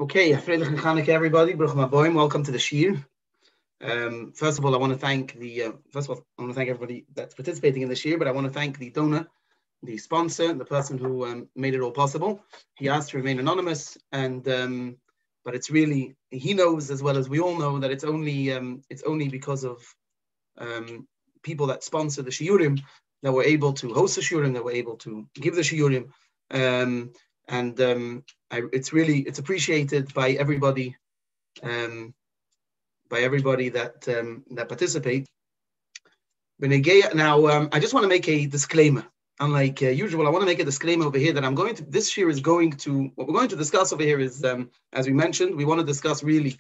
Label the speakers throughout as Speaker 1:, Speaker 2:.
Speaker 1: Okay, Freilich Chanuka, everybody. Baruch Maboim. Welcome to the Shir. First of all, I want to thank everybody that's participating in the Shir, but I want to thank the donor, the sponsor, the person who made it all possible. He asked to remain anonymous, and but it's really, he knows as well as we all know that it's only because of people that sponsor the shiurim that we're able to host the shiurim, that we're able to give the shiurim, it's appreciated by everybody that participate. Now, I just want to make a disclaimer. Unlike usual, I want to make a disclaimer over here that this year is what we're going to discuss over here is, as we mentioned, we want to discuss really,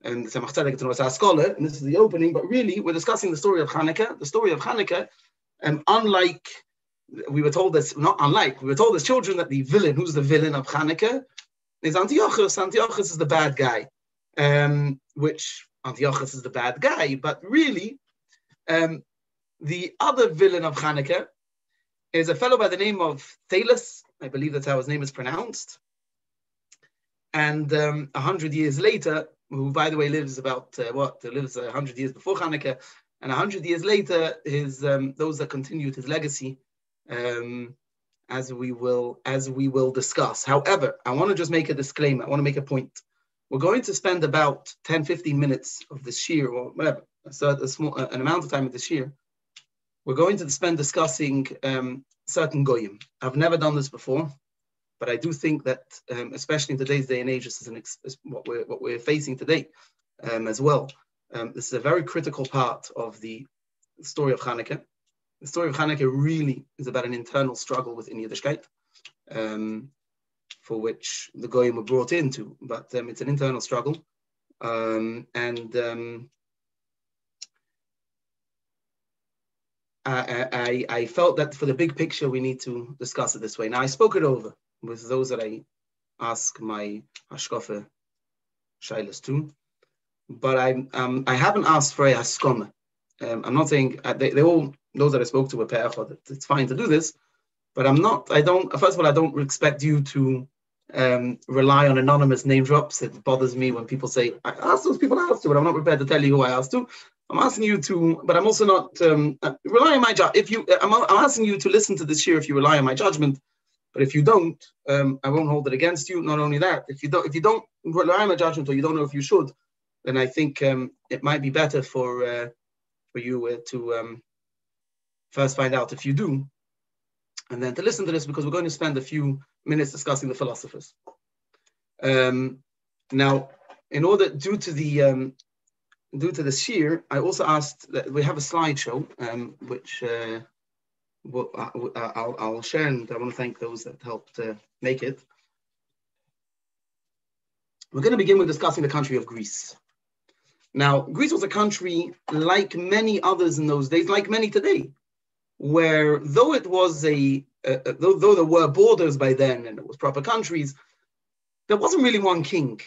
Speaker 1: and this is the opening, but really we're discussing the story of Chanuka. The story of Chanuka, unlike, we were told as children that who's the villain of Chanuka, is Antiochus. Antiochus is the bad guy, which Antiochus is the bad guy, but really, the other villain of Chanuka is a fellow by the name of Thales. I believe that's how his name is pronounced. And 100 years later, who, by the way, lives about 100 years before Chanuka, and 100 years later, those that continued his legacy, as we will discuss. However, I want to just make a disclaimer. I want to make a point. We're going to spend about 10-15 minutes of this year, or whatever, an amount of time of this year. We're going to spend discussing certain goyim. I've never done this before, but I do think that, especially in today's day and age, this is what we're facing today as well. This is a very critical part of the story of Chanuka. The story of Chanuka really is about an internal struggle within Yiddishkeit, for which the goyim were brought into, but it's an internal struggle, I felt that for the big picture, we need to discuss it this way. Now, I spoke it over with those that I ask my hashkafa shaylas to, but I haven't asked for a haskoma. I'm not saying they all, those that I spoke to were pe'echad, that it's fine to do this, but first of all, I don't expect you to rely on anonymous name drops. It bothers me when people say, I asked those people I asked to, but I'm not prepared to tell you who I asked to. I'm asking you to, but I'm also not rely on my judgment. I'm asking you to listen to this year if you rely on my judgment, but if you don't, I won't hold it against you. Not only that, if you don't rely on my judgment, or you don't know if you should, then I think it might be better for you to first find out if you do, and then to listen to this, because we're going to spend a few minutes discussing the philosophers. Now, in order, due to the shir, I also asked that we have a slideshow, which I'll share, and I want to thank those that helped make it. We're going to begin with discussing the country of Greece. Now, Greece was a country like many others in those days, like many today, where though it was though there were borders by then and it was proper countries, there wasn't really one king.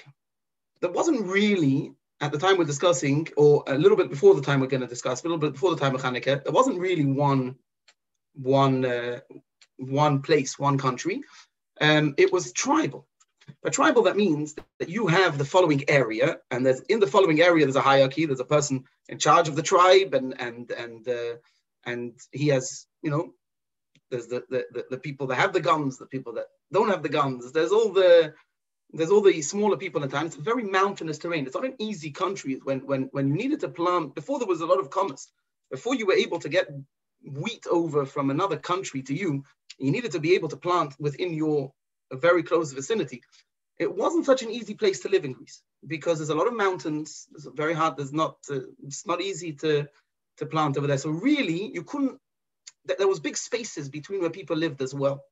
Speaker 1: There wasn't really, at the time we're discussing, or a little bit before the time we're going to discuss, a little bit before the time of Chanuka, there wasn't really one place, one country. It was tribal. By tribal, that means that you have the following area, and in the following area there's a hierarchy. There's a person in charge of the tribe, and he has, there's the people that have the guns, the people that don't have the guns. There's all the smaller people in town. It's a very mountainous terrain. It's not an easy country. When you needed to plant, before there was a lot of commerce, before you were able to get wheat over from another country to you needed to be able to plant within your very close vicinity. It wasn't such an easy place to live in Greece, because there's a lot of mountains. It's very hard. It's not easy to plant over there. So really, you couldn't. There was big spaces between where people lived as well.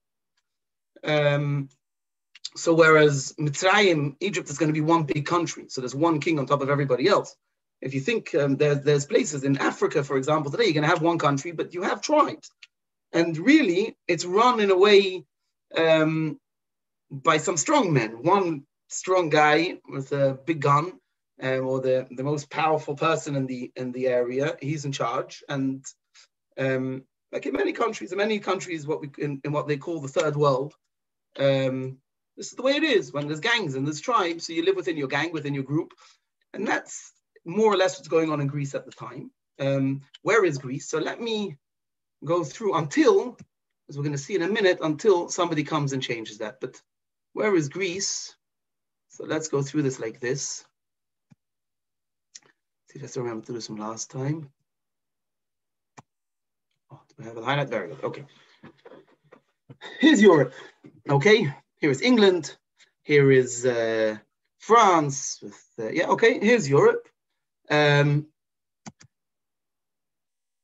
Speaker 1: So whereas Mitzrayim, Egypt, is going to be one big country, so there's one king on top of everybody else. If you think there's places in Africa, for example, today you're going to have one country, but you have tribes, and really it's run in a way by some strong men. One strong guy with a big gun, or the most powerful person in the area, he's in charge. And like in many countries, what they call the third world, This is the way it is when there's gangs and there's tribes. So you live within your gang, within your group. And that's more or less what's going on in Greece at the time. Where is Greece? So let me go through until, as we're going to see in a minute, until somebody comes and changes that. But where is Greece? So let's go through this like this. See if I still remember to do this from last time. Oh, do we have a highlight? Very good. Okay. Here's Europe. Okay. Here is England. Here is France. Yeah, okay. Here's Europe.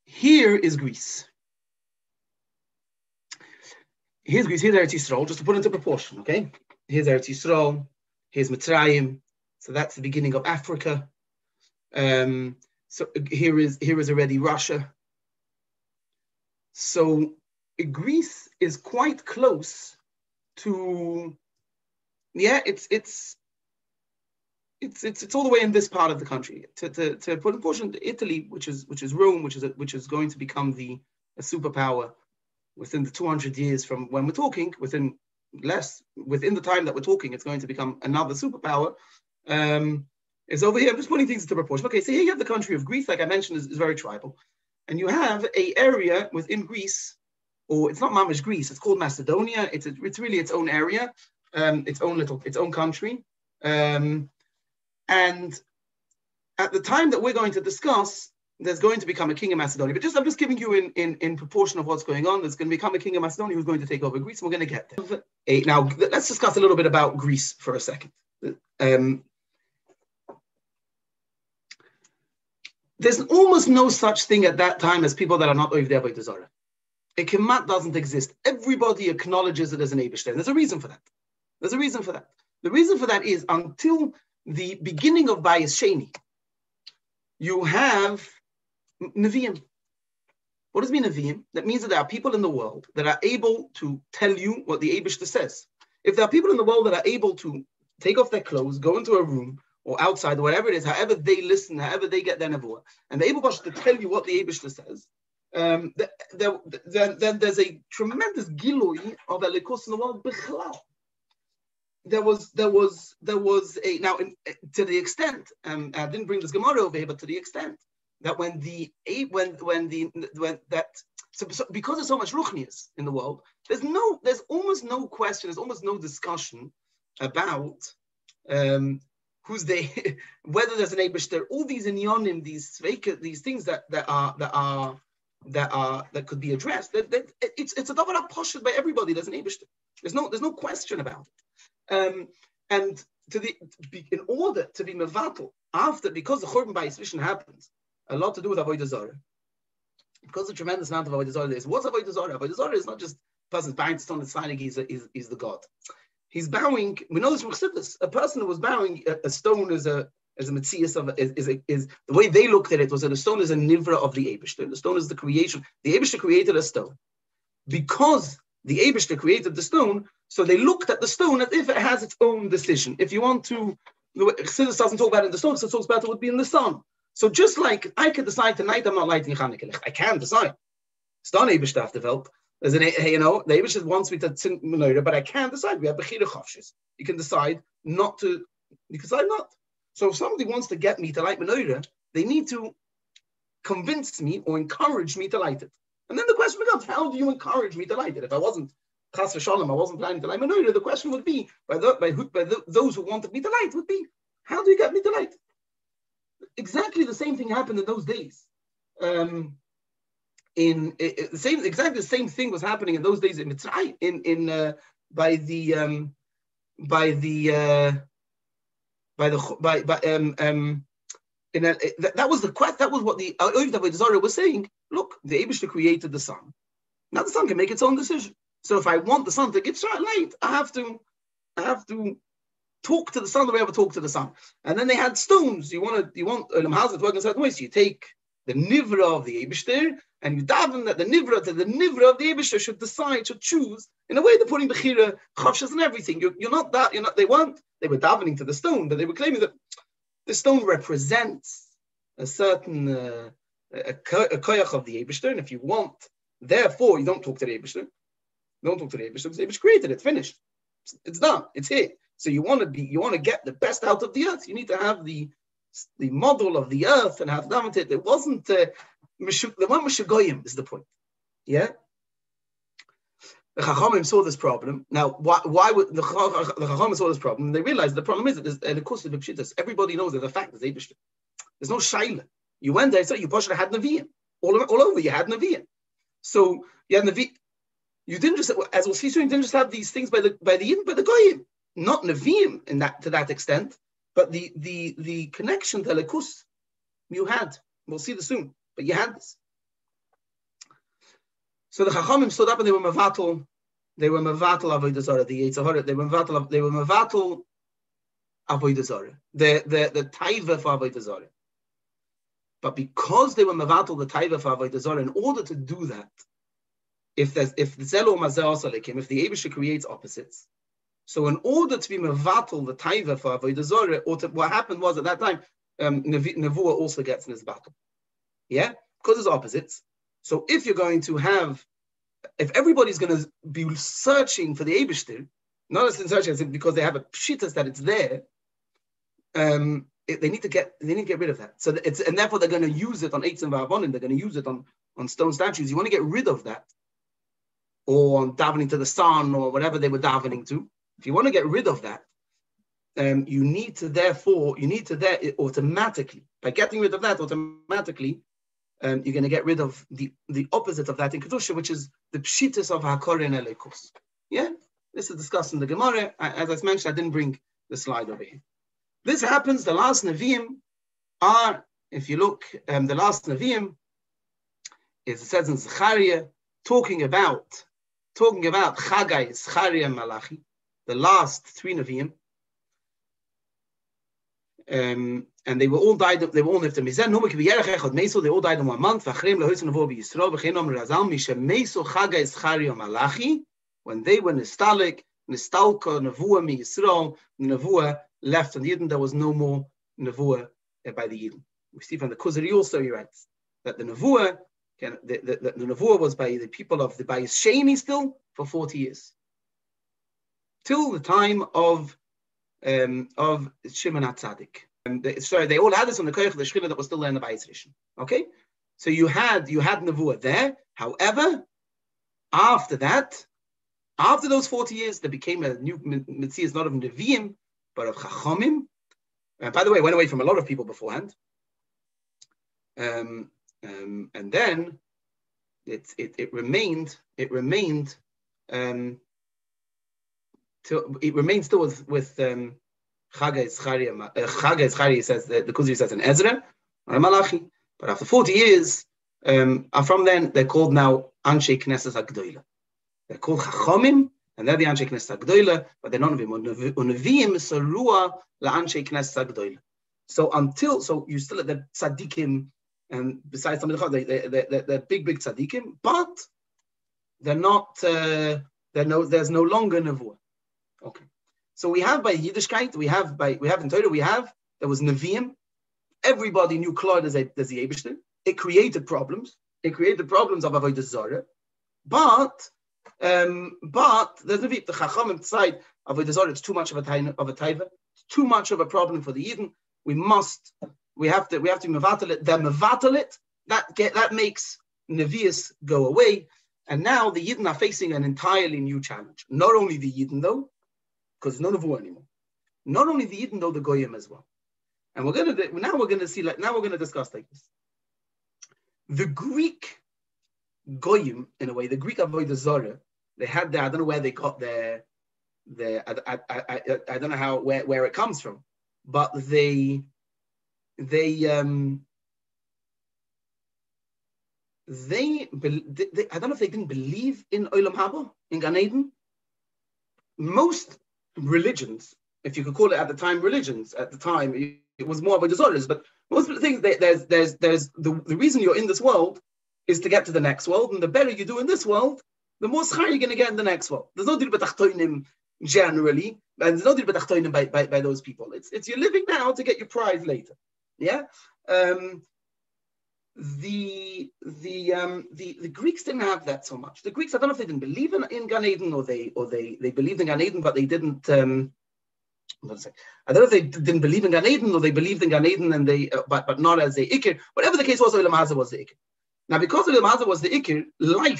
Speaker 1: Here is Greece. Here's Greece. Here's Eretz Yisrael, just to put into proportion, okay? Here's Eretz Yisrael. Here's Mitzrayim. So that's the beginning of Africa. So here is already Russia. So Greece is quite close to, yeah, it's all the way in this part of the country. To put in portion to Italy, which is Rome, which is going to become a superpower within the 200 years from when we're talking, within the time that we're talking, it's going to become another superpower. Is over here. I'm just putting things into proportion. Okay, so here you have the country of Greece, like I mentioned, is very tribal. And you have an area within Greece, or it's not Mamish Greece, it's called Macedonia. It's really its own area, its own country. And at the time that we're going to discuss, there's going to become a king of Macedonia. But I'm just giving you in proportion of what's going on. There's going to become a king of Macedonia who's going to take over Greece, and we're going to get there. Now, let's discuss a little bit about Greece for a second. There's almost no such thing at that time as people that are not over there by Avodah Zarah. A kemat doesn't exist. Everybody acknowledges it as an Eibishter. There's a reason for that. The reason for that is until the beginning of Bayis Sheni, you have Nevi'im. What does mean Nevi'im? That means that there are people in the world that are able to tell you what the Eibishter says. If there are people in the world that are able to take off their clothes, go into a room, or outside, or whatever it is, however they listen, however they get their nevuah, and they're able to tell you what the Eibishter says, then there's a tremendous gilui of elikus in the world. There was a now to the extent, I didn't bring this Gemara over here, but to the extent that so because there's so much ruchnius in the world, there's almost no question, there's almost no discussion about whether there's an Eibishter, all these inyonim, these things that could be addressed. It's a davar poshet by everybody. There's an Eibishter. There's no question about it. And in order to be mevatel because the Churban Bayis Rishon happens, a lot to do with Avodah Zarah. Because the tremendous amount of Avodah Zarah is, what's Avodah Zarah? Avodah Zarah is not just a person bowing to stone and signing he's the God. He's bowing. We know this from Chassidus. A person who was bowing a stone is a metzias is the way they looked at it was that a stone is a nivra of the Eibishter. The stone is the creation. The Eibishter created a stone. Because the Eibishter created the stone, so they looked at the stone as if it has its own decision. If you want to, Chassidus doesn't talk about it in the stone, so it talks about it would be in the sun. So just like I could decide tonight I'm not lighting Chanukah, I can decide. It's not Eibishter have developed. There's the Eibishter wants me to tzint menorah, but I can't decide. We have bechira chafshis. You can decide not to. You can decide not. So if somebody wants to get me to light menorah, they need to convince me or encourage me to light it. And then the question becomes, how do you encourage me to light it? If I wasn't chas v'shalom, I wasn't planning to light menorah, the question would be by those who wanted me to light would be, how do you get me to light? Exactly the same thing happened in those days. Exactly the same thing was happening in those days in Mitzrayim, that was the quest. That was what the Avodah Zarah was saying. Look, the Eibishter created the sun. Now the sun can make its own decision. So if I want the sun to give light, I have to talk to the sun the way I would talk to the sun. And then they had stones. You want how's it work in certain ways? So you take the nivra of the Eibishter and you daven that the nivra of the Eibishter should choose. In a way, they're putting bechira, chavshas, and everything. You're not that. You're not. They were davening to the stone, but they were claiming that the stone represents a certain a koyach of the Eibishter, and if you don't talk to the Eibishter. Don't talk to the Eibishter because the Eibishter created it. Finished. It's done. It's here. So you want to get the best out of the earth. You need to have the model of the earth and have done it. It wasn't the one Meshugoyim is the point. Yeah. The Chachamim saw this problem. Now, why would the Chachamim saw this problem? They realized the problem is that of course the Pshitas. Everybody knows that the fact is Eibishter. There's no shaila. You went there, so you Pasha had Nevi'im. All over, you had Nevi'im. So you had Nevi'im. You didn't just, as we'll see soon, you didn't just have these things by the Goyim. Not Nevi'im to that extent, but the connection to Elikus you had. We'll see this soon, but you had this. So the Chachamim stood up and they were mevatel avodah zarah, the Yitzhahara. They were mevatel avodah zarah, the taiva for avodah zarah. But because they were mevatel the taiva for avodah zarah, in order to do that, if the zelo mazeh asalikim, if the Eibusha creates opposites, so in order to be mevatel the taiva for avodah zarah, what happened was at that time, nevuah also gets in this battle. Yeah, because it's opposites. So if you're going to if everybody's going to be searching for the Eibishter, not as in searching because they have a pshitas that it's there, they need to get rid of that. So and therefore they're going to use it on eights and va'avonim. They're going to use it on stone statues. You want to get rid of that, or on davening to the sun or whatever they were davening to. If you want to get rid of that, you need to automatically, by getting rid of that automatically. You're going to get rid of the opposite of that in Kedusha, which is the pshitas of Hakor and Elikus. Yeah, this is discussed in the Gemara. As I mentioned, I didn't bring the slide over here. This happens, the last Nevi'im are, if you look, the last Nevi'im is, it says in Zechariah, talking about Chagai, Zechariah, Malachi, the last three Nevi'im. And they were all died. They were all lived in Mizen. They all died in 1 month. When they were Nistalka, Nevuah mi Yisrael, Nevuah left on the Yidden. There was no more Nevuah by the Yidden. We see from the Kuzari also he writes that the Nevuah, the Nevuah was by the people of the Bayis Sheni still for 40 years, till the time of Shimon HaTzadik. They all had this on the Koyach of the Shechina that was still there in the Bayis Rishon. Okay, so you had Nevuah there. However, after that, after those 40 years, there became a new Metzias, not of Nevi'im, but of Chachamim. By the way, it went away from a lot of people beforehand. And then it remained still with Chagai Zechariah says the Kuzri says in Ezra or Malachi, but after 40 years, from then they're called now Anshe Knesset HaGdoila. They're called Chachamim, and they're the Anshe Knesset HaGdoila, but they're not Nevi'im. Nevi'im is Sarua LaAnshe Knesset HaGdoila. So you still at the tzaddikim, and besides some of the big tzaddikim, but they're not. There's no longer nevuah. Okay. So we have by Yiddishkeit, we have in Torah, there was Nevi'im. Everybody knew Claude as the Eibishter. It created problems. It created problems of Avodah Zarah. But there's Nevi'im. The Chachamim side of Avodah Zarah, it's too much of a taiva. It's too much of a problem for the Yidden. We have to mevatel it. They're mevatel it. That makes Nevi'us go away. And now the Yidden are facing an entirely new challenge. Not only the Yidden though, because there's no nevuah anymore. Not only the Yidden, though, the Goyim as well. And we're going to discuss like this. The Greek Goyim, in a way, the Greek Avodah Zarah, they had I don't know where they got their I don't know where it comes from, but they I don't know if they didn't believe in Olam Haba, in Gan Eden. Most religions, if you could call it at the time religions, at the time it was more of a disorders, but most of the things, there's the reason you're in this world is to get to the next world, and the better you do in this world, the more schar you're going to get in the next world. There's no deal b'tachtonim generally, and there's no deal b'tachtonim by those people. It's you're living now to get your prize later. Yeah. the Greeks didn't have that so much. The Greeks, I don't know if they didn't believe in Gan Eden, or they believed in Gan Eden, but they didn't. I don't know if they didn't believe in Gan Eden, or they believed in Gan Eden and they but not as a Ikir. Whatever the case was, Olam Hazeh was the Ikir. Now, because Olam Hazeh was the Ikir,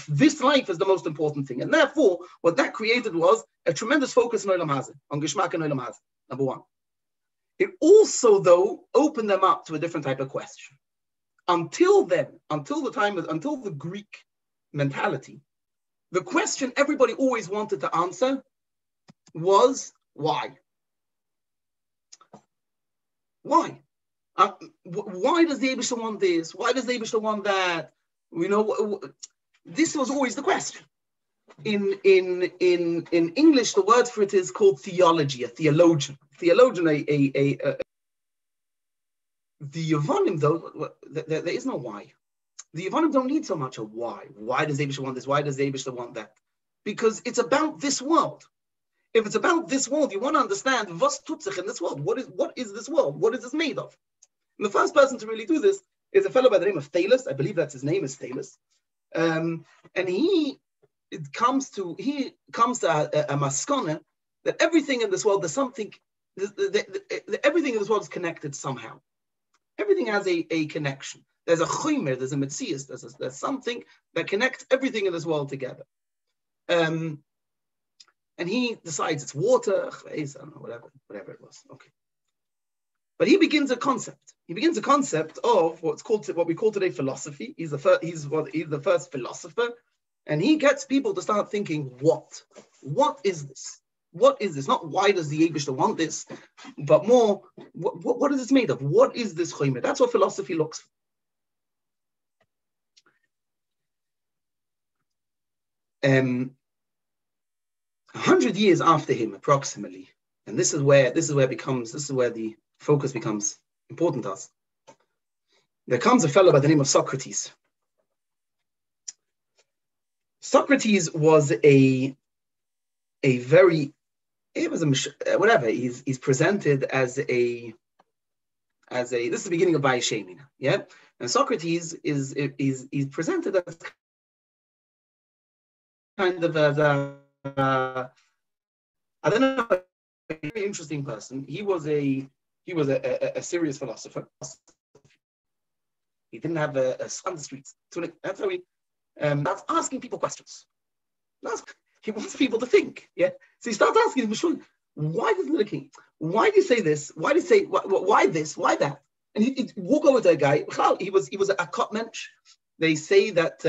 Speaker 1: this life is the most important thing, and therefore, what that created was a tremendous focus on Olam Hazeh, on Geshmak and Olam Hazeh. Number one. It also, though, opened them up to a different type of question. Until then, until the Greek mentality, the question everybody always wanted to answer was why? Why? Why does the Eibishter want this? Why does the Eibishter want that? This was always the question. In English, the word for it is called theology, a theologian. Theologian, the Yevonim, though, there is no why. The Yevonim don't need so much a why. Why does the Eibishter want this? Why does the Eibishter want that? Because it's about this world. If it's about this world, you want to understand was tut sich in this world. What is this world? What is this made of? And the first person to really do this is a fellow by the name of Thales. I believe that's his name is Thales. And he comes to a maskana that everything in this world, there's something, everything in this world is connected somehow. Everything has a connection. There's a chaymer, there's a metzias, there's something that connects everything in this world together. And he decides it's water, I don't know, whatever it was. Okay. But he begins a concept. He begins a concept of what we call today philosophy. He's the first philosopher, and he gets people to start thinking, what is this? What is this? Not why does the Eibishter want this, but more, what is this made of? What is this chaymer? That's what philosophy looks for. 100 years after him, approximately, and this is where the focus becomes important to us. There comes a fellow by the name of Socrates. Socrates was he's presented as a this is the beginning of Bayesheni, yeah? And Socrates is presented as kind of I don't know, a very interesting person. He was a serious philosopher. He didn't have a on the streets. That's how he starts asking people questions. He wants people to think. Yeah. So he starts asking them, why does the king? Why do you say this? Why do you say why this? Why that? And he walk over to a guy. He was a cop mensch. They say that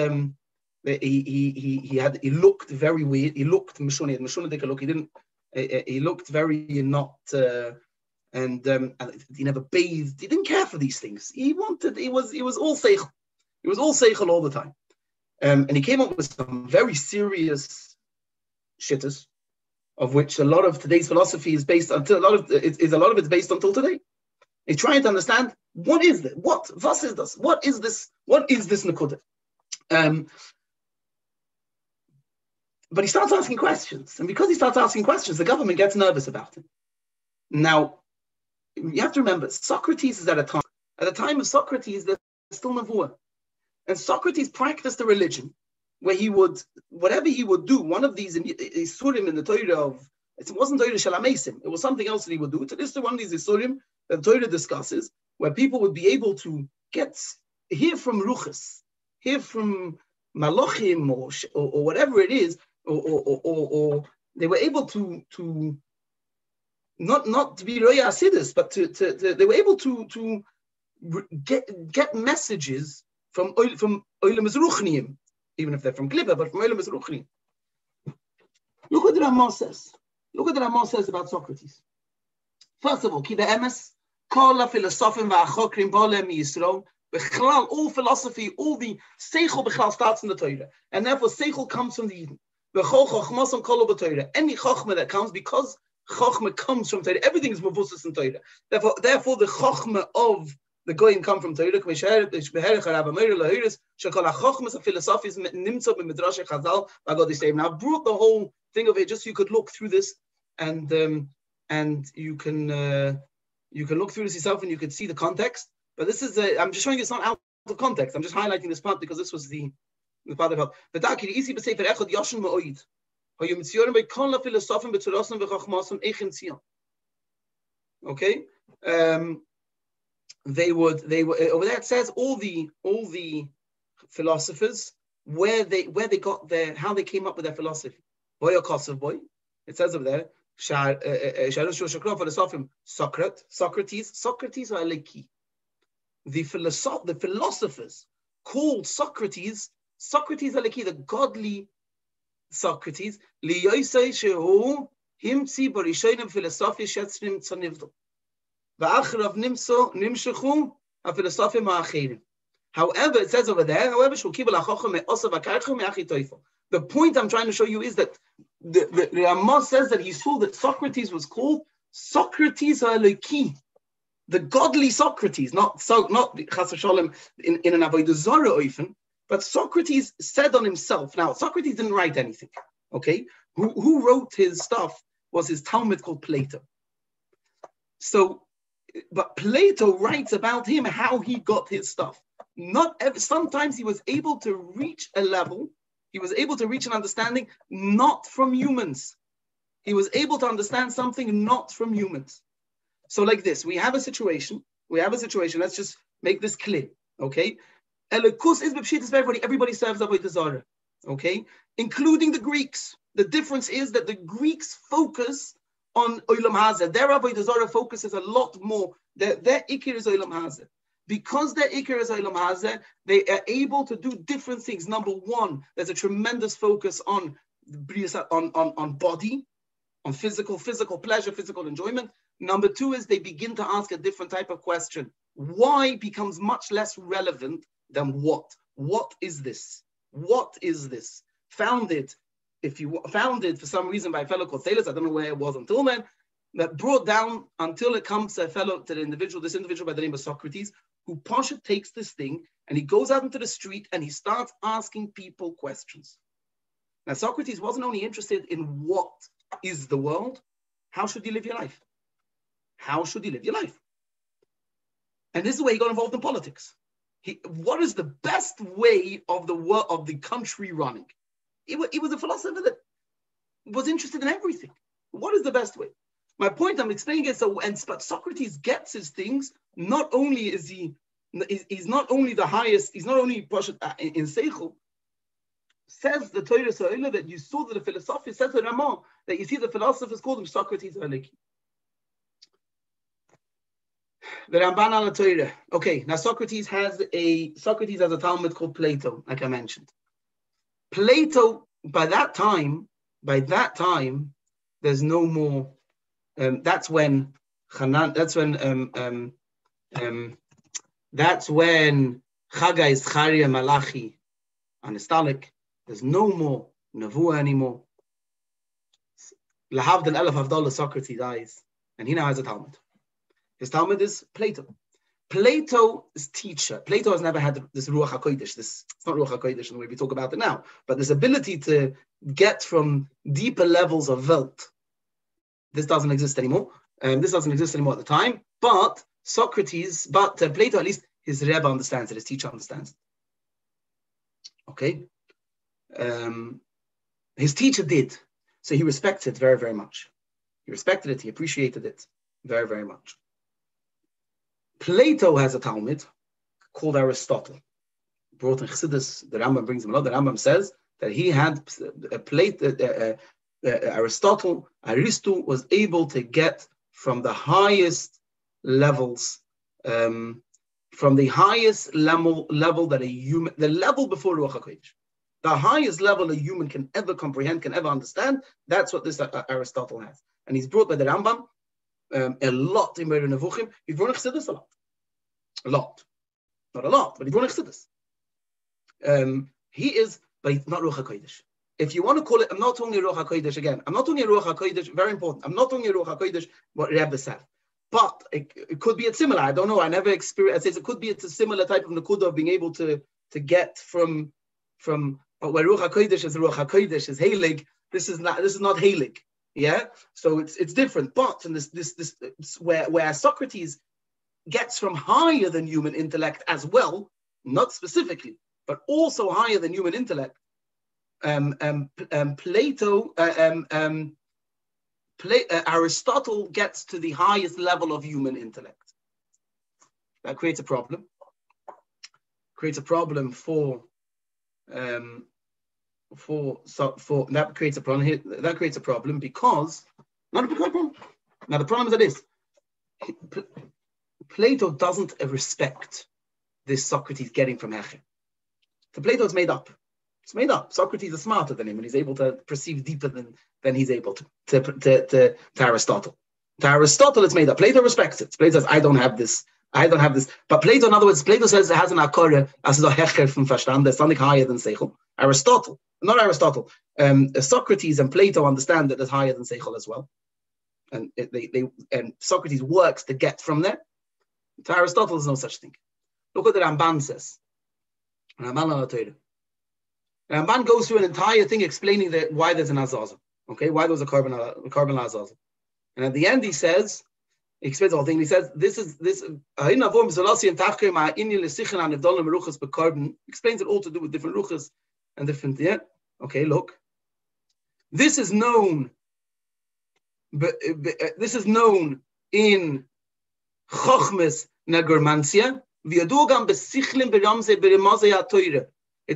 Speaker 1: he looked very weird. He looked mishuni take a look. He didn't. He looked very not. And he never bathed. He didn't care for these things. He was all seichel. He was all seichel all the time. And he came up with some very serious shittas, of which a lot of today's philosophy is based on. A lot of it's based until today. He's trying to understand what is this? What is this? What is this? What is this nekuda? But he starts asking questions, and because he starts asking questions, the government gets nervous about him. Now, you have to remember, Socrates is at a time of Socrates, there's still Nevuah. And Socrates practiced a religion where whatever he would do, one of these Isurim in the Torah it wasn't Torah Shalamesim, it was something else that he would do. It is one of these Isurim that the Torah discusses, where people would be able to hear from Ruchas, hear from Malachim or whatever it is, or they were able to not to be Roya Asidis, but they were able to get messages from Olam Ruchniim, even if they're from Klippa, but from Olam Ruchniim. Look what the Ramah says. Look what the Ramah says about Socrates. First of all, Ki be'emes, kol ha'filosofim va'achokrim bolem Yisrael, b'chlal, all philosophy, all the seichel b'chlal starts in the Torah, and therefore seichel comes from the Eden. V'chol chochmas on kol b'Torah. Any chochma that comes, because chochma comes from Torah, everything is mavusas in Torah. Therefore, the chochma of the goyim come from Torah. Now, I brought the whole thing of it just so you could look through this, and you can look through this yourself and you can see the context. But this is I'm just showing you it's not out of context. I'm just highlighting this part because this was the part about the Daki, the easy besefer echad yashin ma'oid. Hayom mitzion by kon la filosofim betzurosim v'chachmasim eichin tzion. Okay, they would over there. It says all the philosophers where they got their, how they came up with their philosophy. Boy or Kosovo boy. It says over there. Socrates are Aleki. The philosophers called Socrates Aleki, the godly Socrates. However, it says over there, the point I'm trying to show you is that the Ramah says that he saw that Socrates was called Socrates Aleki, the godly Socrates, not Chas v'Sholem in an Avodah Zarah oifen, but Socrates said on himself. Now, Socrates didn't write anything, okay? Who wrote his stuff was his Talmud called Plato. So, but Plato writes about him, how he got his stuff. Sometimes he was able to reach a level, he was able to reach an understanding not from humans. He was able to understand something not from humans. So like this, we have a situation, let's just make this clear, okay? Elikus is b'pshitas for everybody serves Avodah Zarah, okay? Including the Greeks. The difference is that the Greeks focus on Olam Hazeh. Their Avodah Zarah focuses a lot more. Their Ikir is Olam Hazeh. Because their Ikir is Olam Hazeh, they are able to do different things. Number one, there's a tremendous focus on body, on physical pleasure, physical enjoyment. Number two is they begin to ask a different type of question. Why becomes much less relevant than what. What is this? What is this? Founded for some reason by a fellow called Thales, I don't know where it was until then, that brought down until it comes to this individual by the name of Socrates, who Pasha takes this thing and he goes out into the street and he starts asking people questions. Now, Socrates wasn't only interested in what is the world, how should you live your life? How should you live your life? And this is where he got involved in politics. What is the best way of the country running? He was a philosopher that was interested in everything. What is the best way? My point I'm explaining is but Socrates gets his things. Not only is he's not only the highest, he's not only in Seichel. Says the Torah Sa'ila that you saw that the philosophy says the Ramah that you see the philosophers called him Socrates Aleki. The Ramban al Torah. Okay, now Socrates has a Talmud called Plato, like I mentioned. Plato, by that time, there's no more. That's when Chagai, Zcharia, Malachi, and Istalik. There's no more Nevuah anymore. Lahavdal Elef Havdalah, Socrates dies, and he now has a Talmud. His Talmud is Plato. Plato's teacher. Plato has never had this Ruach HaKodesh. It's not Ruach HaKodesh in the way we talk about it now, but this ability to get from deeper levels of Welt. This doesn't exist anymore. This doesn't exist anymore at the time. But Plato, at least his Rebbe understands it. His teacher understands it. Okay. His teacher did. So he respected it very, very much. He respected it. He appreciated it very, very much. Plato has a Talmud called Aristotle. Brought in Chassidus, the Rambam brings him along. The Rambam says that he had Aristotle was able to get from the highest levels, from the highest level that a human, the level before Ruach HaKodesh, the highest level a human can ever comprehend, can ever understand. That's what this Aristotle has, and he's brought by the Rambam. A lot in Meir Nevuchim. He's brought Chassidus a lot, not a lot, but he's brought Chassidus. He is, but he's not Ruach HaKodesh. If you want to call it, I'm not talking Ruach HaKodesh again. I'm not talking Ruach HaKodesh. Very important. I'm not talking Ruach HaKodesh. What Rebbe said, but it could be a similar. I don't know. I never experienced. It could be a similar type of nekuda of being able to get from where Ruach HaKodesh is heilig. This is not heilig. Yeah, so it's different. But in this where Socrates gets from higher than human intellect as well, not specifically, but also higher than human intellect, Aristotle gets to the highest level of human intellect. That creates a problem. Creates a problem for that creates a problem here. That creates a problem because not a problem. Now the problem is that this Plato doesn't respect this Socrates getting from Hecher. For Plato, it's made up. It's made up. Socrates is smarter than him, and he's able to perceive deeper than he's able to Aristotle. To Aristotle, it's made up. Plato respects it. Plato says, I don't have this. But Plato, in other words, Plato says it has an akora as a Hecher from Verstand. There's something higher than Seichel. Socrates and Plato understand that it's higher than Seichel as well. And and Socrates works to get from there. To Aristotle, there's no such thing. Look what the Ramban says. Ramban goes through an entire thing explaining why there's an azazel. Okay, why there's a carbon azazel. And at the end, he explains the whole thing. He says, explains it all to do with different ruchas and different, yeah. Okay, look. This is known in Chochmes Nagermansia. It's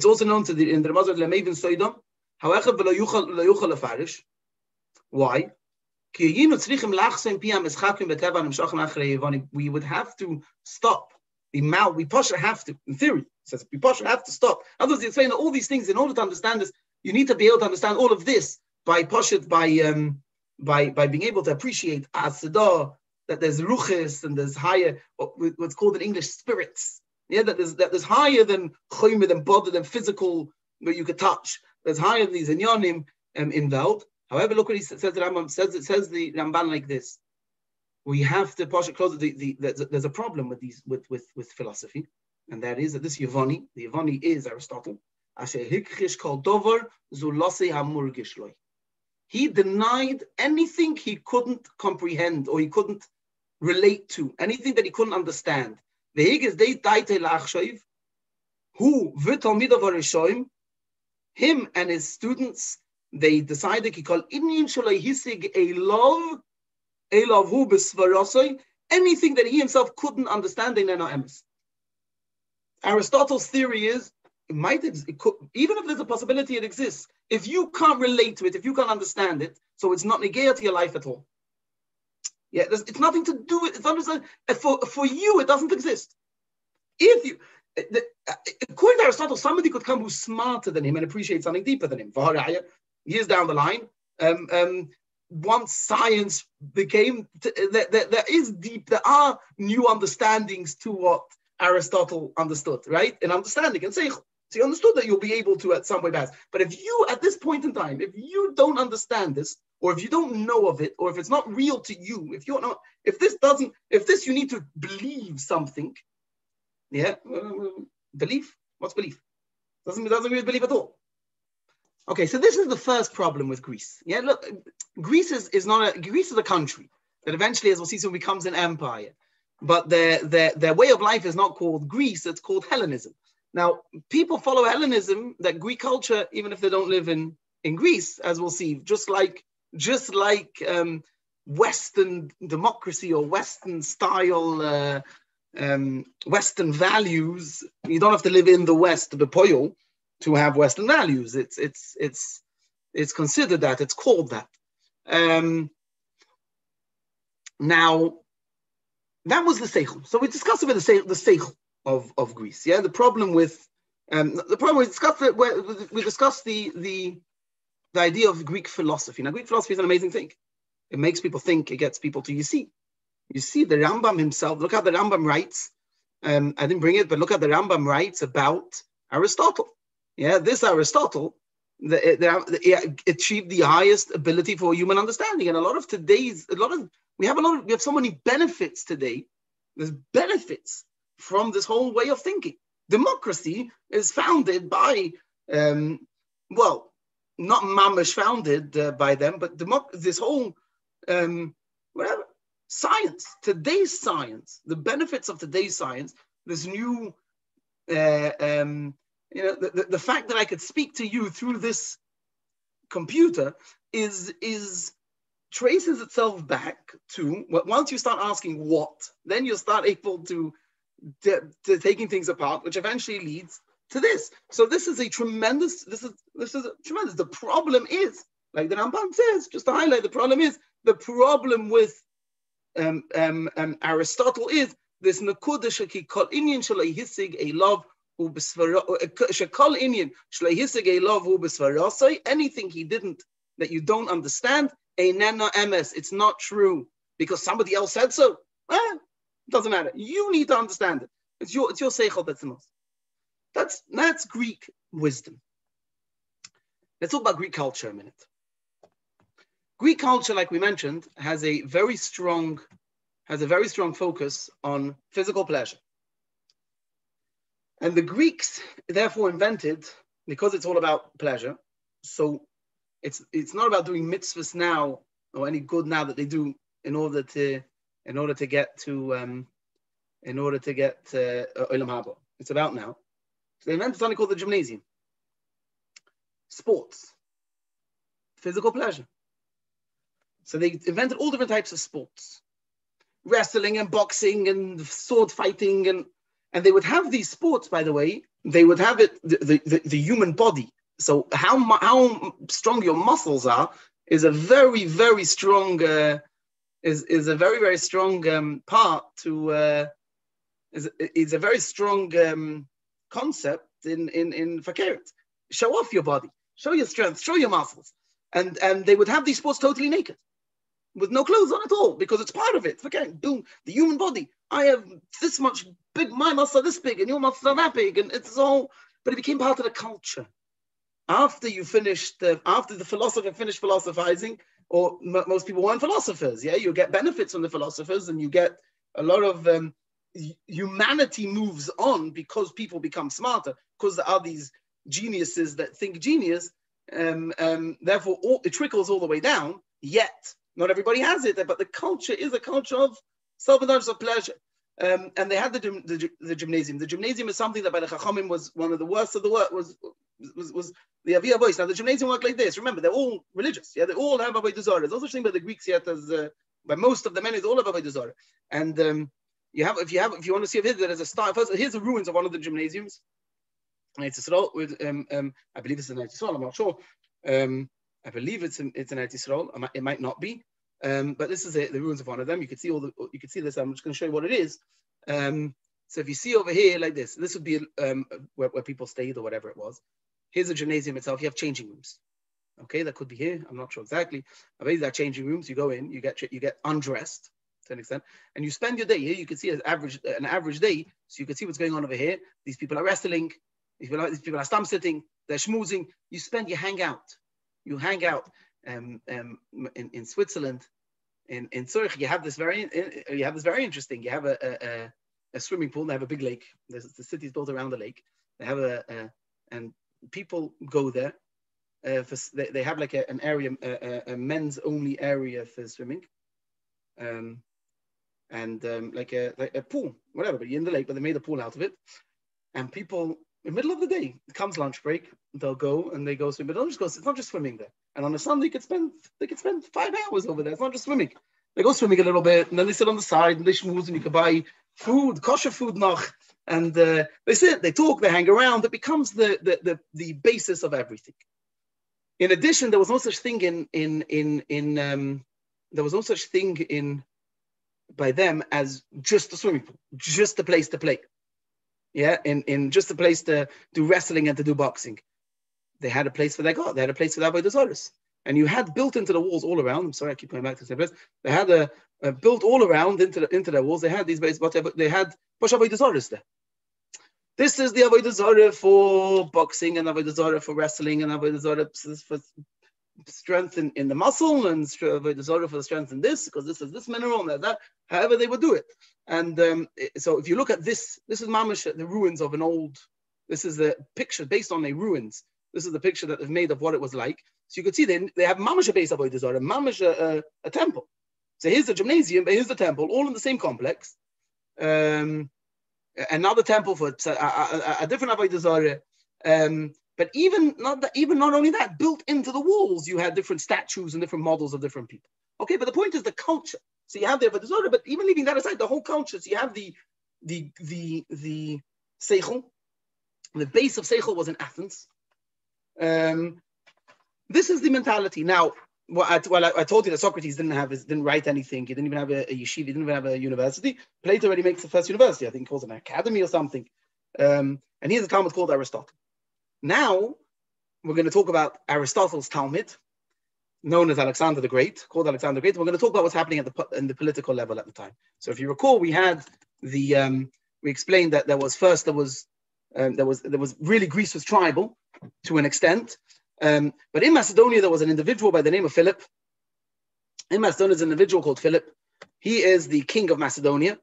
Speaker 1: also known in the Ramaz of Lemevin Soidom. However, why? We would have to stop the mouth. We Pasha have to, in theory, it says we Pasha have to stop. Others explain all these things. In order to understand this, you need to be able to understand all of this by Pasha, by being able to appreciate Asidah, that there's ruches and there's higher, what's called in English spirits. Yeah, that there's higher than choyme, than body, than physical, where you could touch. There's higher than these inyanim in Welt. However, look what he says. The Rambam says the Ramban like this: we have to push it closer. There's a problem with philosophy, and that is that this Yevani, the Yevani is Aristotle. He denied anything he couldn't comprehend or he couldn't relate to, anything that he couldn't understand. Him and his students, they decided anything that he himself couldn't understand. Aristotle's theory is it could, even if there's a possibility it exists, if you can't relate to it, if you can't understand it, so it's not negate to your life at all. Yeah, it's nothing to do with it. For you, it doesn't exist. If you, according to Aristotle, somebody could come who's smarter than him and appreciate something deeper than him. Years down the line, once science became, there are new understandings to what Aristotle understood, right? An understanding and seichel. So you understood that you'll be able to at some way pass. But if you, at this point in time, if you don't understand this, or if you don't know of it, or if it's not real to you, if this you need to believe something, yeah, belief. What's belief? Doesn't really believe at all. Okay, so this is the first problem with Greece. Yeah, look, Greece is a country that eventually, as we'll see soon, becomes an empire. But their way of life is not called Greece; it's called Hellenism. Now, people follow Hellenism, that Greek culture, even if they don't live in Greece, as we'll see, just like Western democracy or Western style, Western values. You don't have to live in the West to have Western values. It's considered that. It's called that. Now, that was the seichel. So we discussed about the seichel of Greece. Yeah, the problem we discussed the idea of Greek philosophy. Now, Greek philosophy is an amazing thing. It makes people think. It gets people to you see the Rambam himself. Look how the Rambam writes. I didn't bring it, but look how the Rambam writes about Aristotle. Yeah, this Aristotle achieved the highest ability for human understanding, and we have so many benefits today. There's benefits from this whole way of thinking. Democracy is founded by, not mamish founded by them, but this whole science, today's science, the benefits of today's science, this new The fact that I could speak to you through this computer is traces itself back to, once you start asking what, then you'll start able to taking things apart, which eventually leads to this. So this is a tremendous. The problem is, like the Ramban says, just to highlight, the problem with Aristotle is this nakuda shekol inyan shalei hisig a love who shekol inyan shalei hisig a love who b'svarasai. Anything he didn't that you don't understand, einena emes. It's not true because somebody else said so. It doesn't matter. You need to understand it. It's your seichel that's the most. That's Greek wisdom. Let's talk about Greek culture a minute. Greek culture, like we mentioned, has a very strong focus on physical pleasure. And the Greeks therefore invented, because it's all about pleasure, so it's not about doing mitzvahs now or any good now that they do in order to get to Olam Haba. It's about now. So they invented something called the gymnasium. Sports. Physical pleasure. So they invented all different types of sports. Wrestling and boxing and sword fighting. And they would have these sports, by the way, they would have it, the human body. So how strong your muscles are is a very, very strong is a very, very strong part to is a very strong concept in Fakert. Show off your body, show your strength, show your muscles. And they would have these sports totally naked, with no clothes on at all, because it's part of it. Okay, boom, the human body. I have this much big, my muscles are this big, and your muscles are that big, and it's all. But it became part of the culture. After the philosopher finished philosophizing, or most people weren't philosophers. Yeah, you get benefits from the philosophers, and you get a lot of humanity moves on because people become smarter, because there are these geniuses that think genius. Therefore, it trickles all the way down. Yet, not everybody has it, but the culture is a culture of self-indulgence, of pleasure. And they had the gymnasium. The gymnasium is something that by the Chachamim was one of the worst of the work, was the Aviyah voice. Now, the gymnasium worked like this. Remember, they're all religious. Yeah, they all have Avodah Zarah. There's also such thing by the Greeks yet as by most of the men is all have Avodah Zarah. And if you want to see a visit, there's a start. First, here's the ruins of one of the gymnasiums. With I believe it's in Eretz Yisrael. I'm not sure. I believe it's in Eretz Yisrael. It might not be. But this is the ruins of one of them. You can see this. I'm just going to show you what it is. So if you see over here like this would be where people stayed or whatever it was. Here's the gymnasium itself. You have changing rooms. Okay, that could be here. I'm not sure exactly. But these are changing rooms. You go in, you get undressed to an extent, and you spend your day here. You can see an average day, so you can see what's going on over here. These people are wrestling. These people are stump sitting. They're schmoozing. You hang out. You hang out in Switzerland, in Zurich. You have this very interesting. You have a swimming pool. They have a big lake. The city's built around the lake. They have and people go there. They have like an area, a men's only area for swimming, and like a pool, whatever. But you're in the lake, but they made a pool out of it. And people, in the middle of the day, it comes lunch break, they'll go and they go swim. But don't just go. It's not just swimming there. And on a Sunday, they could spend 5 hours over there. It's not just swimming. They go swimming a little bit, and then they sit on the side and they schmooze, and you can buy food, kosher food noch, and they sit, they talk, they hang around. It becomes the basis of everything. In addition, there was no such thing by them as just a swimming pool, just a place to play. Yeah, in just a place to do wrestling and to do boxing. They had a place for their God. They had a place for their Avodah Zarah. And you had built into the walls all around. I'm sorry, I keep going back to the same place. They had a built all around into their walls. They had these bases, but they had Posh Avodah Zarah there. This is the Avodah Zarah for boxing, and Avodah Zarah for wrestling, and Avodah Zarah for strength in the muscle, and Avodah Zarah for the strength in this, because this is this mineral and that. However they would do it. And so if you look at this is mamash, the ruins of an old. This is the picture based on the ruins. This is the picture that they've made of what it was like. So you could see they have mamash a base of Avodah Zarah, mamash a temple. So here's the gymnasium, but here's the temple, all in the same complex. another temple for a different avodah zarah. But even not only that, built into the walls, you had different statues and different models of different people. Okay, but the point is the culture. So you have the avodah zarah, but even leaving that aside, the whole culture. So you have the seichel. The base of seichel was in Athens. This is the mentality. Now, I told you that Socrates didn't write anything. He didn't even have a yeshiva. He didn't even have a university. Plato already makes the first university. I think he calls it an academy or something. And he has a Talmud called Aristotle. Now, we're going to talk about Aristotle's Talmud, known as Alexander the Great, called Alexander the Great. We're going to talk about what's happening in the political level at the time. So if you recall, we explained that there was really Greece was tribal to an extent. But in Macedonia, there was an individual by the name of Philip. In Macedonia, there's an individual called Philip. He is the king of Macedonia.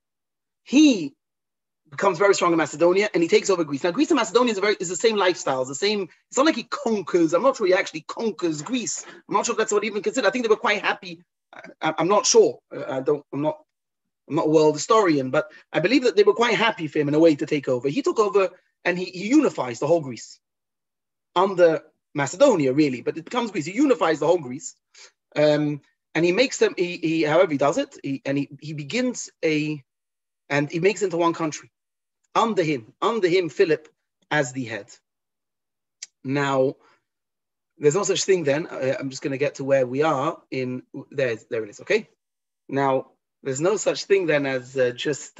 Speaker 1: He becomes very strong in Macedonia, and he takes over Greece. Now, Greece and Macedonia is the same lifestyle. It's not like he conquers. I'm not sure he actually conquers Greece. I'm not sure if that's what he even considered. I think they were quite happy. I'm not sure. I'm not a world historian, but I believe that they were quite happy for him in a way to take over. He took over, and he unifies the whole Greece under Macedonia, really, but it becomes Greece. He unifies the whole Greece, and he makes them. However, he does it, he makes it into one country under him, Philip as the head. Now, there's no such thing. Then I'm just going to get to where we are in there. It is. Okay. Now, there's no such thing then as just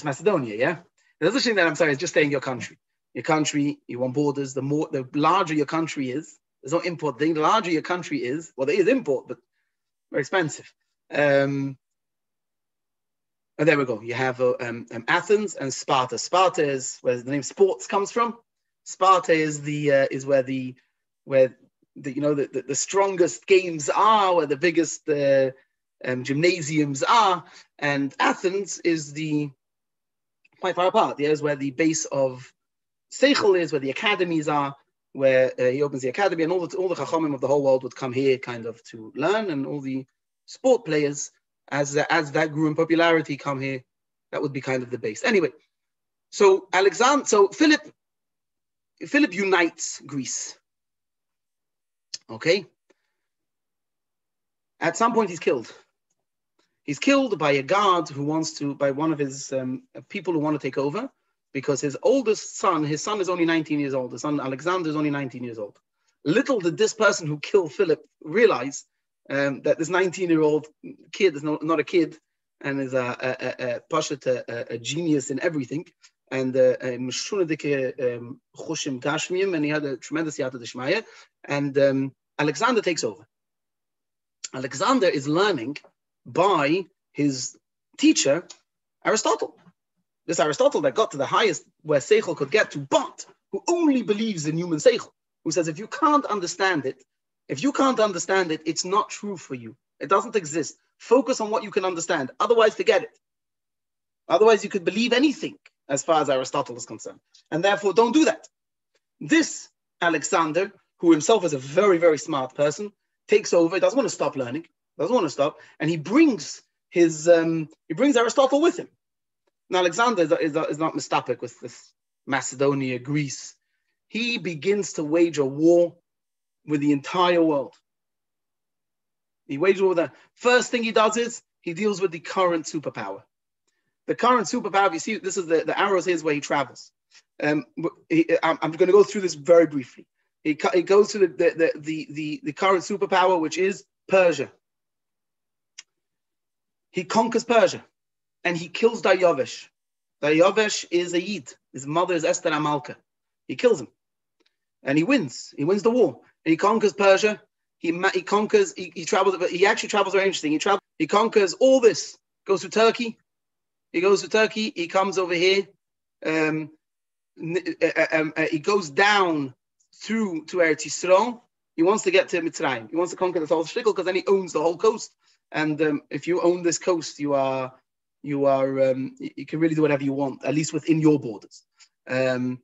Speaker 1: Macedonia. Yeah. There's no such thing that it's just staying your country. Your country, you want borders. The larger your country is, there's no import thing. The larger your country is, well, there is import, but very expensive. And there we go. You have Athens and Sparta. Sparta is where the name sports comes from. Sparta is where the strongest games are, where the biggest gymnasiums are, and Athens is quite far apart. Is where the base of Seichel is, where the academies are, where he opens the academy, and all the chachamim of the whole world would come here, kind of to learn, and all the sport players, as that grew in popularity, come here. That would be kind of the base. Anyway, so Philip unites Greece. Okay. At some point, he's killed. He's killed by a guard by one of his people who want to take over, because his oldest son, his son is only 19 years old. His son Alexander is only 19 years old. Little did this person who killed Philip realize that this 19-year-old kid is not a kid, and is a genius in everything, and chushim gashmiyim, and he had a tremendous yata d'shmaya, and Alexander takes over. Alexander is learning by his teacher, Aristotle. This Aristotle that got to the highest where Seichel could get to, but who only believes in human Seichel, who says if you can't understand it, it's not true for you. It doesn't exist. Focus on what you can understand. Otherwise, forget it. Otherwise, you could believe anything as far as Aristotle is concerned. And therefore, don't do that. This Alexander, who himself is a very, very smart person, takes over, doesn't want to stop learning, and he brings Aristotle with him. Now, Alexander is not mistapik with this Macedonia, Greece. He begins to wage a war with the entire world. He wages war with the first thing he does is he deals with the current superpower. The current superpower, you see, this is the arrows here is where he travels. I'm going to go through this very briefly. He goes to the current superpower, which is Persia. He conquers Persia, and he kills Daryavesh. Daryavesh is a Yid. His mother is Esther Amalka. He kills him, and he wins. He wins the war, and he conquers Persia. He conquers. He travels. He actually travels very interesting. He conquers all this. Goes to Turkey. He comes over here. He goes down through to Eretz Yisrael. He wants to get to Mitzrayim. He wants to conquer the whole shtickle because then he owns the whole coast. And if you own this coast, you can really do whatever you want, at least within your borders. And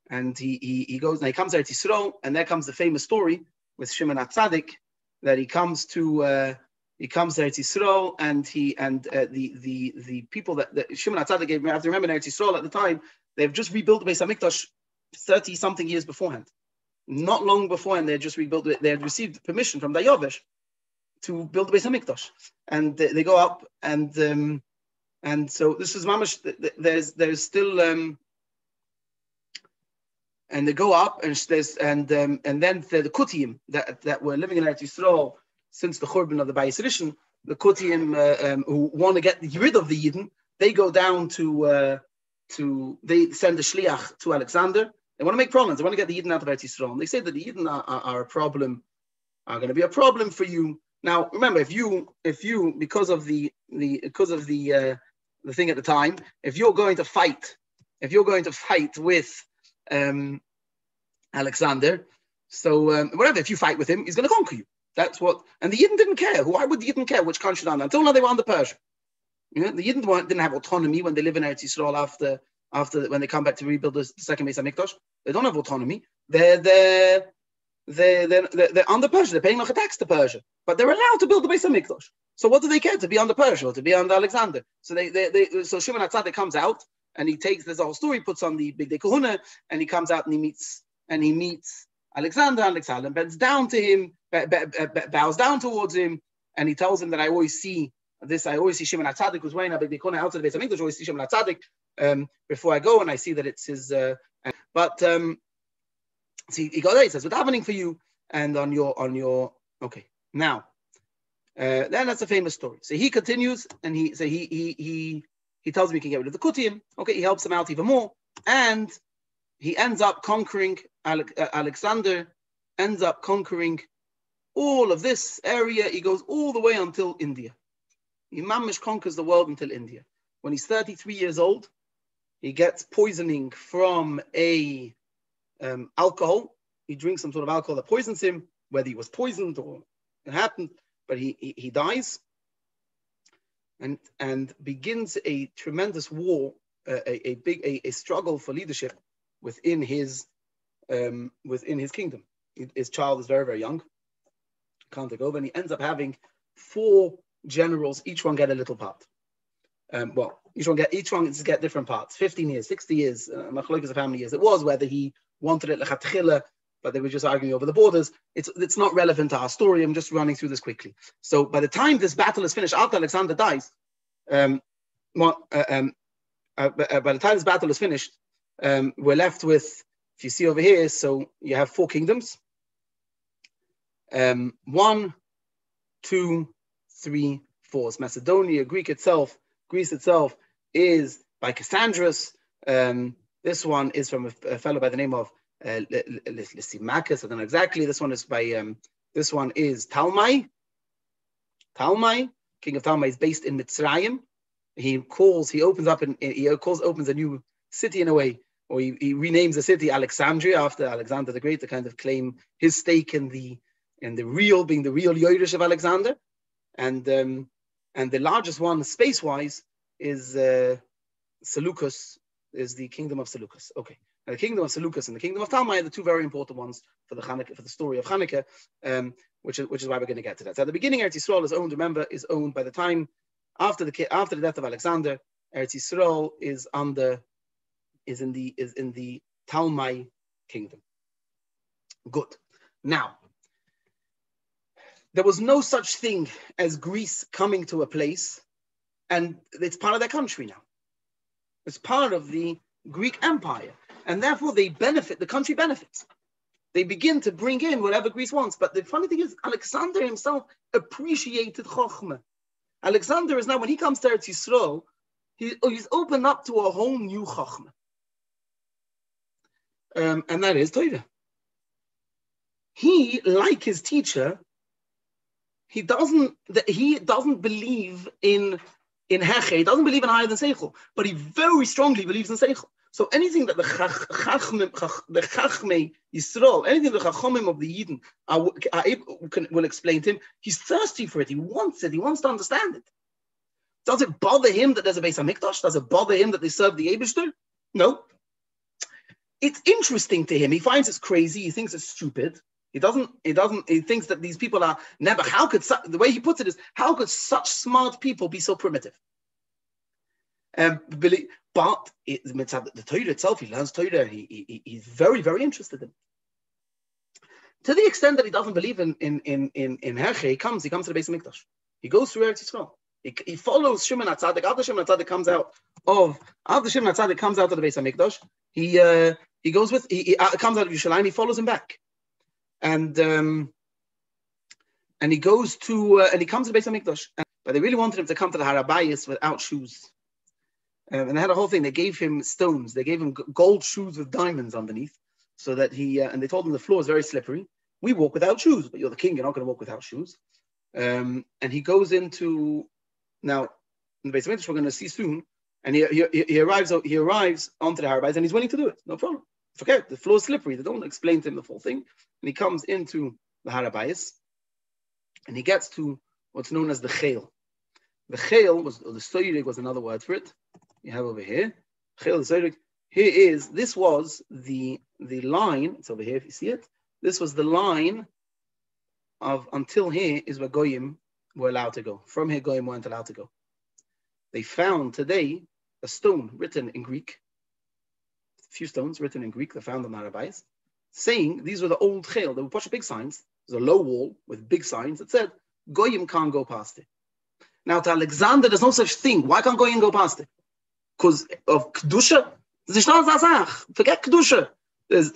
Speaker 1: he goes, and he comes to Eretz Yisrael, and there comes the famous story with Shimon HaTzadik, that he comes to He comes to Eretz Yisrael, and the people that Shimon HaTzadik gave him. I have to remember in Eretz Yisrael at the time, they've just rebuilt the Beis Hamikdash 30-something years beforehand. Not long beforehand, they had just rebuilt it. They had received permission from Dayavesh to build the Beis Hamikdash, and they go up, and so this is mamash. There's still and they go up, and then the Kutiyim that were living in Eretz Yisrael since the Churban of the Bayis Rishon, the Kutiyim who want to get rid of the Yidden, they go down they send a shliach to Alexander. They want to make problems. They want to get the Yidden out of Eretz Yisrael. And they say that the Yidden are a problem, are going to be a problem for you. Now, remember, if you because of the thing at the time, if you're going to fight with Alexander, so whatever, if you fight with him, he's going to conquer you. That's what. And the Yidden didn't care. Why would the Yidden care which country they're under? Until now, they were under Persia. You know, the Yidden didn't have autonomy when they live in Eretz Yisrael after when they come back to rebuild the second Beis Hamikdash. They don't have autonomy. They're under Persia. They're paying like a tax to Persia, but they're allowed to build the Beis Hamikdash. So what do they care, to be under Persia or to be under Alexander? So so Shimon HaTzadik comes out, and he takes this whole story, puts on the big day kahuna, and he comes out and he meets Alexander. Alexander bends down to him, bows down towards him, and he tells him that I always see Shimon HaTzadik who's wearing a big day kahuna outside the Beis Hamikdash. I always see Shimon HaTzadik before I go, and I see that it's his. So he goes there, he says, "What's happening for you?" And on your okay. Now, then that's a famous story. So he continues, and he tells me he can get rid of the Kutiyim. Okay, he helps him out even more, and he ends up conquering Alexander. Ends up conquering all of this area. He goes all the way until India. He mamish conquers the world until India. When he's 33 years old, he gets poisoning from alcohol. He drinks some sort of alcohol that poisons him, whether he was poisoned or it happened, but he dies, and begins a tremendous war, a struggle for leadership within his kingdom. His child is very, very young, can't take over, and he ends up having 4 generals. Each one get a little part. Each one get different parts. 15 years, 60 years, machlokes of how many years it was, whether he wanted it lechatchila, but they were just arguing over the borders. It's not relevant to our story. I'm just running through this quickly. So by the time this battle is finished, after Alexander dies, by the time this battle is finished, we're left with, if you see over here, so you have 4 kingdoms. 1, 2, 3, 4. It's Macedonia, Greece itself is by Cassandras. This one is from a fellow by the name of Lysimachus. I don't know exactly. This one is by this one is Talmai. King of Talmai is based in Mitzrayim. He opens a new city in a way, or he renames the city Alexandria after Alexander the Great to kind of claim his stake in the real Yorush of Alexander. And the largest one space-wise is Seleucus, is the kingdom of Seleucus. Okay, now, the kingdom of Seleucus and the kingdom of Talmai are the 2 very important ones for the story of Chanuka, which is why we're going to get to that. So at the beginning, Eretz Yisrael is owned by the time after the death of Alexander. Eretz Yisrael is in the Talmai kingdom. Good. Now, there was no such thing as Greece coming to a place, and it's part of their country now. It's part of the Greek Empire, and therefore the country benefits. They begin to bring in whatever Greece wants. But the funny thing is, Alexander himself appreciated Chochmah. Alexander is now, when he comes to Eretz Yisrael, he's opened up to a whole new Chochmah. And that is Torah. He, like his teacher, he doesn't believe in Heche, he doesn't believe in higher than Seichel, but he very strongly believes in Seichel. So anything that the Chachmei Yisrael, anything the Chachomim of the Yidden will explain to him, he's thirsty for it, he wants to understand it. Does it bother him that there's a Beis HaMikdash? Does it bother him that they serve the Eibishter? No. It's interesting to him, he finds it's crazy, he thinks it's stupid, He thinks that these people are never, the way he puts it is, how could such smart people be so primitive? But the Torah itself, he learns Torah, he's very, very interested in it. To the extent that he doesn't believe in Herche, he comes to the Beis Hamikdash. He goes through Eretz Yisrael. He follows Shimon HaTzadik. After Shimon HaTzadik comes out of the Beis Hamikdash, he comes out of Yerushalayim. He follows him back, and he goes to and he comes to the Beis Hamikdash. But they really wanted him to come to the Harabayis without shoes. And they had a whole thing. They gave him stones. They gave him gold shoes with diamonds underneath, so that he and they told him the floor is very slippery. We walk without shoes, but you're the king. You're not going to walk without shoes. And he goes into now in the Beis Hamikdash. We're going to see soon. And he arrives onto the Harabayis, and he's willing to do it. No problem. Forget the floor is slippery. They don't explain to him the full thing. And he comes into the Harabayis, and he gets to what's known as the Chayil. The Chayil was, or the Soirig was another word for it. You have over here, Chayil, the Soirig. This was the line. It's over here if you see it. This was the line of until here is where Goyim were allowed to go. From here, Goyim weren't allowed to go. They found today a stone written in Greek, a few stones written in Greek, they found on Harabayis, saying these were the old Chayil. They were pushing big signs. There's a low wall with big signs that said, Goyim can't go past it. Now to Alexander, there's no such thing. Why can't Goyim go past it? Because of Kedusha? Forget Kedusha.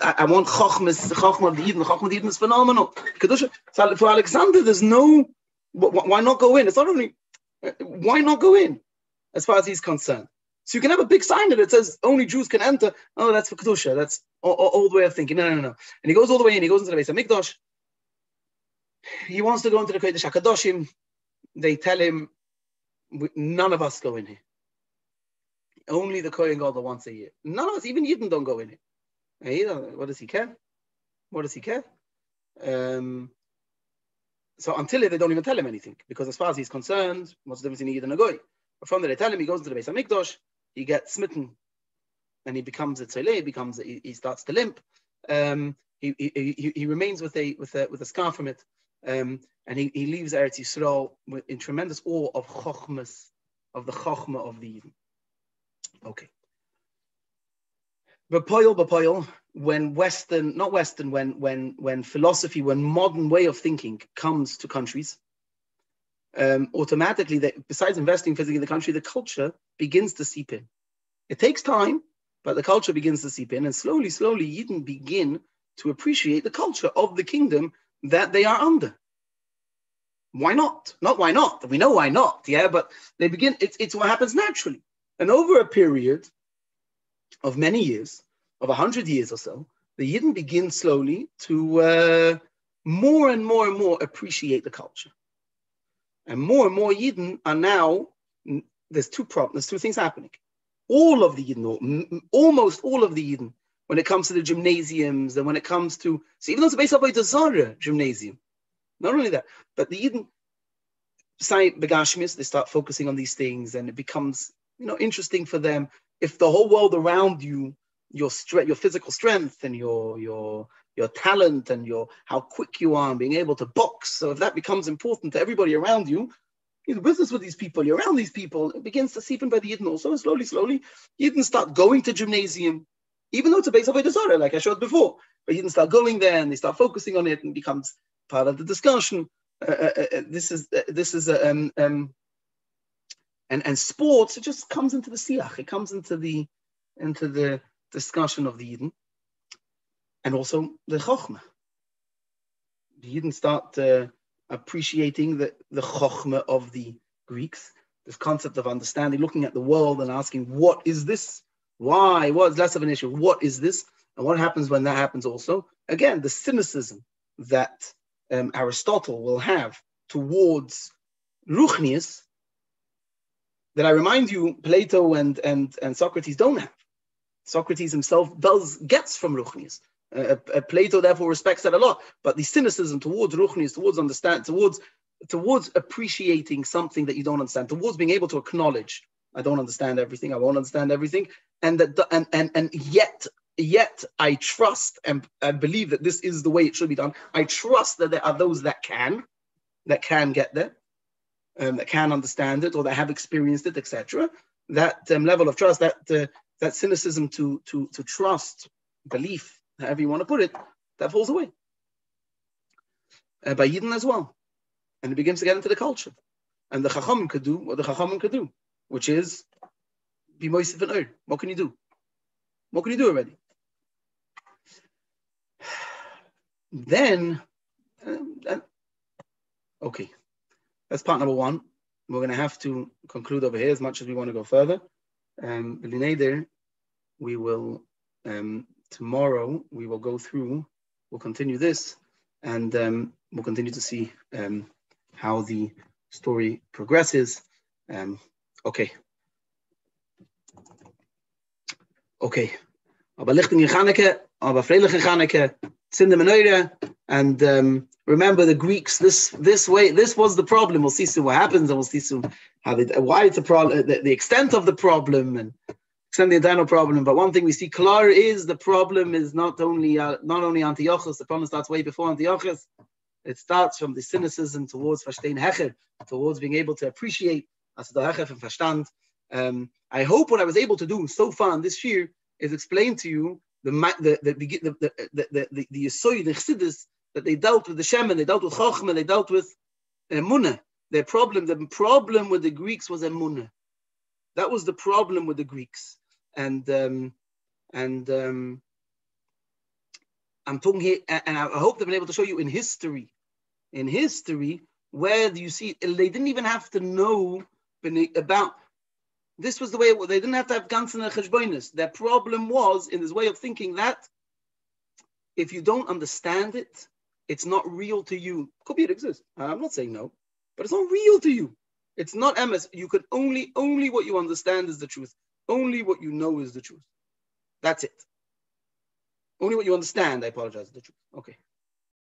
Speaker 1: I want Chochmah of the Eden. Chochmah of the Eden is phenomenal. Kedusha. So for Alexander, there's no, why not go in? It's not only, why not go in? As far as he's concerned. So you can have a big sign that says only Jews can enter. Oh, that's for Kedusha. That's old way of thinking. No. And he goes all the way in. He goes into the Beis Hamikdash. He wants to go into the Kodesh HaKadoshim. They tell him, none of us go in here. Only the Kohen Gadol once a year. None of us, even Yidden, don't go in here. What does he care? So until they don't even tell him anything. Because as far as he's concerned, what's the difference in Yidden and a Goy? But from there they tell him, he goes into the Beis Hamikdash, he gets smitten, and he becomes a tzoleh, he starts to limp. He remains with a scar from it, and he leaves Eretz Yisrael in tremendous awe of the Chochmah of the Eden. Okay. B'poil, when philosophy, when modern way of thinking comes to countries, automatically, besides investing physically in the country, the culture begins to seep in. It takes time, but the culture begins to seep in, and slowly, Yidden begin to appreciate the culture of the kingdom that they are under. Why not? Not why not. We know why not, yeah, but they begin, it's what happens naturally. And over a period of many years, of 100 years or so, the Yidden begin slowly to more and more appreciate the culture. And more Yidden are now, there's two things happening. All of the Yidden, almost all of the Yidden, when it comes to the gymnasiums and when it comes to, so even though it's based on the Zara gymnasium, not only that, but the Yidden, Begashmis, they start focusing on these things and it becomes, interesting for them. If the whole world around you, your physical strength and your talent and how quick you are and being able to box, so if that becomes important to everybody around you, you do business with these people, you're around these people, it begins to seep in by the Yidden also. And slowly, Yidden start going to gymnasium, even though it's a base of Avodah Zarah, like I showed before. But Yidden start going there and they start focusing on it and becomes part of the discussion. And sports, it just comes into the siach. It comes into the discussion of the Yidden, and also the Chochmah. The Yidden start appreciating the Chochmah of the Greeks. This concept of understanding, looking at the world and asking, what is this? Why? What's less of an issue? What is this? And what happens when that happens also? Again, the cynicism that Aristotle will have towards Ruchnius, that I remind you, Plato and Socrates don't have. Socrates himself gets from Ruchnius. Plato therefore respects that a lot. But the cynicism towards Ruchnius, towards appreciating something that you don't understand, towards being able to acknowledge, I don't understand everything, I won't understand everything, and yet yet I trust and believe that this is the way it should be done. I trust that there are those that can get there, that can understand it or that have experienced it, etc. That level of trust, that cynicism to trust, belief, however you want to put it, that falls away. By Yidden as well. And it begins to get into the culture. And the Chachamim could do what the Chachamim could do, which is be moisif and ur. What can you do? What can you do already? Then, okay, that's part number one. We're going to have to conclude over here as much as we want to go further. We will, tomorrow, we will go through, we'll continue this, and we'll continue to see how the story progresses. Okay. Aber lichting in Chanukah, aber freilich in Chanukah, tzinde menorah, and remember the Greeks. This was the problem. We'll see soon what happens, and we'll see soon why it's a problem, the extent of the problem, and extent the internal problem. But one thing we see clear is the problem is not only Antiochus. The problem starts way before Antiochus. It starts from the cynicism towards Verstehen Hecher, towards being able to appreciate as the Hecher and Verstand. I hope what I was able to do so far in this year is explain to you the Yesoid, the Chassidus, that they dealt with the Shemen, they dealt with Chochmah, they dealt with Emunah. The problem with the Greeks was Emunah. That was the problem with the Greeks. And I'm talking here, and I hope they've been able to show you in history, where do you see, they didn't even have to know about, this was the way, they didn't have to have ganzen cheshbonis. Their problem was in this way of thinking that if you don't understand it, it's not real to you. Could be it exists. I'm not saying no, but it's not real to you. It's not MS. You could only what you understand is the truth. Only what you know is the truth. That's it. Only what you understand, I apologize, is the truth. Okay.